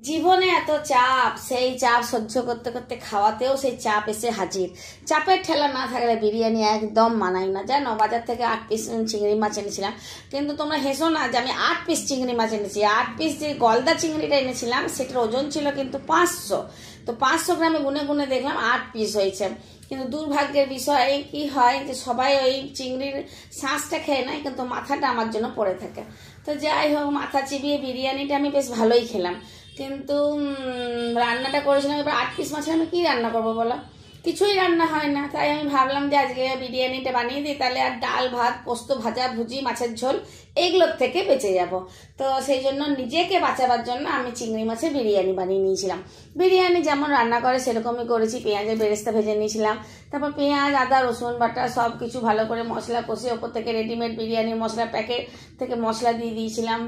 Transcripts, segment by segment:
জীবনে এত চাপ, সেই চাপ সহ্য করতে করতে খাওয়াতেও সেই চাপ এসে হাজির। চাপের ঠেলা না থাকলে বিরিয়ানি একদম মানাই না। জানো, বাজার থেকে 8 পিস চিংড়ি মাছ এনেছিলাম, কিন্তু তোমরা হেসো না যে আমি 8 পিস চিংড়ি মাছ এনেছি। 8 পিস যে গলদা চিংড়িটা এনেছিলাম সেটার ওজন ছিল কিন্তু 500। তো 500 গ্রামে গুনে গুনে দেখলাম 8 পিস হয়েছে। কিন্তু দুর্ভাগ্যের বিষয় কি হয় যে সবাই ওই চিংড়ির শাঁসটা খেয়ে নেয়, কিন্তু মাথাটা আমার জন্য পড়ে থাকে। তো যাই হোক, মাথা চিবিয়ে বিরিয়ানিটা আমি বেশ ভালোই খেলাম, কিন্তু রান্নাটা করেছিলাম। এবার 8 পিস মাছের আমি কি রান্না করবো বলো? কিছুই রান্না হয় না। তাই আমি ভাবলাম যে আজকে বিরিয়ানিটা বানিয়ে দিই, তাহলে আর ডাল ভাত পোস্ত ভাজা ভুজি মাছের ঝোল এগুলোর থেকে বেঁচে যাব। তো সেই জন্য নিজেকে বাঁচাবার জন্য আমি চিংড়ি মাছের বিরিয়ানি বানিয়ে নিয়েছিলাম। বিরিয়ানি যেমন রান্না করে সেরকমই করেছি। পেঁয়াজের বেরেস্তা ভেজে নিয়েছিলাম, তারপর পেঁয়াজ আদা রসুন বাটা সব কিছু ভালো করে মশলা কষে ওপর থেকে রেডিমেড বিরিয়ানির মশলা প্যাকেট থেকে মশলা দিয়ে দিয়েছিলাম,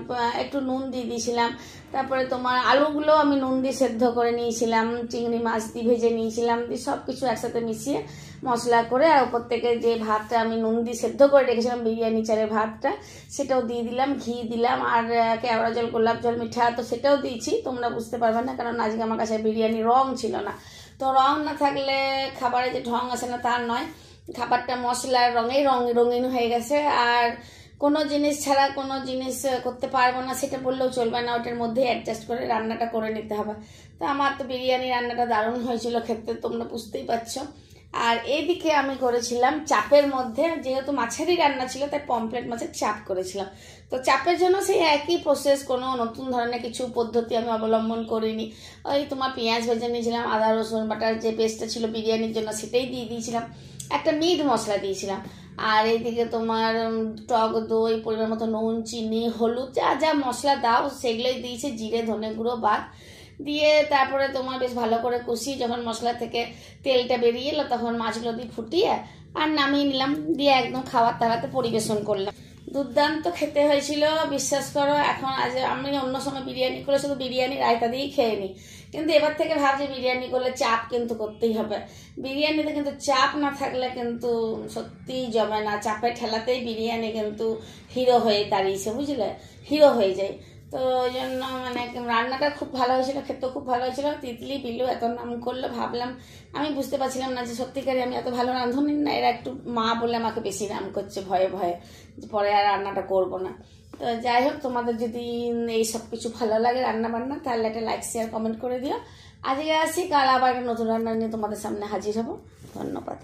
একটু নুন দিয়ে দিয়েছিলাম। তারপরে তোমার আলুগুলো আমি নুন দিয়ে সেদ্ধ করে নিয়েছিলাম, চিংড়ি মাছ দিয়ে ভেজে নিয়েছিলাম, দিয়ে সব কিছু একসাথে মিশিয়ে মশলা করে, আর ওপর থেকে যে ভাতটা আমি নুন দিয়ে সেদ্ধ করে রেখেছিলাম বিরিয়ানি চালের ভাতটা, সেটাও দিয়ে দিলাম, ঘি দিলাম, আর কেওড়া জল গোলাপ জল মিঠা তো সেটাও দিয়েছি। তোমরা বুঝতে পারবে না, কারণ আজকে আমার কাছে বিরিয়ানি রং ছিল না। তো রং না থাকলে খাবারে যে ঢং আসে না তার নয়, খাবারটা মশলার রঙেই রঙিন হয়ে গেছে। আর কোনো জিনিস ছাড়া কোনো জিনিস করতে পারবো না সেটা বললেও চলবে না, ওটার মধ্যে অ্যাডজাস্ট করে রান্নাটা করে নিতে হবে। তো আমার তো বিরিয়ানি রান্নাটা দারুণ হয়েছিল খেতে, তোমরা বুঝতেই পারছো। আর এইদিকে আমি করেছিলাম চাপের মধ্যে, যেহেতু মাছেরই রান্না ছিল তাই পমফ্লেট মাছের চাপ করেছিলাম। তো চাপের জন্য সেই একই প্রসেস, কোনো নতুন ধরনের কিছু পদ্ধতি আমি অবলম্বন করিনি। ওই তোমার পেঁয়াজ ভেজে নিয়েছিলাম, আদা রসুন বাটার যে পেস্টটা ছিল বিরিয়ানির জন্য সেটাই দিয়ে দিয়েছিলাম, একটা মিট মশলা দিয়েছিলাম। আর এইদিকে তোমার টক দই, পরিমাণ মতো নুন চিনি হলুদ যা যা মশলা দাও সেগুলোই দিয়েছি, জিরে ধনে গুঁড়ো বাদ দিয়ে। তারপরে তোমার বেশ ভালো করে কষিয়ে যখন মশলা থেকে তেলটা বেরিয়ে এলো তখন মাছগুলো দিয়ে ফুটিয়ে আর নামিয়ে নিলাম, দিয়ে একদম খাওয়ার তাড়াতে পরিবেশন করলাম। দুর্দান্ত খেতে হয়েছিল, বিশ্বাস করো। এখন আজ আমি অন্য সময় বিরিয়ানি করে শুধু বিরিয়ানি রায়তা দিয়েই খেয়ে নিই, কিন্তু এবার থেকে ভাবছি বিরিয়ানি করলে চাপ কিন্তু করতেই হবে। বিরিয়ানিতে কিন্তু চাপ না থাকলে কিন্তু সত্যিই জমে না। চাপের ঠেলাতেই বিরিয়ানি কিন্তু হিরো হয়ে দাঁড়িয়েছে, বুঝলে, হিরো হয়ে যায়। তো ওই জন্য মানে রান্নাটা খুব ভালো হয়েছিল, খেতেও খুব ভালো হয়েছিল। তিতলি বিলু এত নাম করলো, ভাবলাম আমি বুঝতে পারছিলাম না যে সত্যিকারে আমি এত ভালো রাঁধুনি না, এরা একটু মা বলে আমাকে বেশি নাম করছে ভয়ে ভয়ে, পরে আর রান্নাটা করবো না। তো যাই হোক, তোমাদের যদি এই সব কিছু ভালো লাগে রান্না বান্না, তাহলে একটা লাইক শেয়ার কমেন্ট করে দিও। আজকে আসি, কাল আবার নতুন রান্না নিয়ে তোমাদের সামনে হাজির হব। ধন্যবাদ।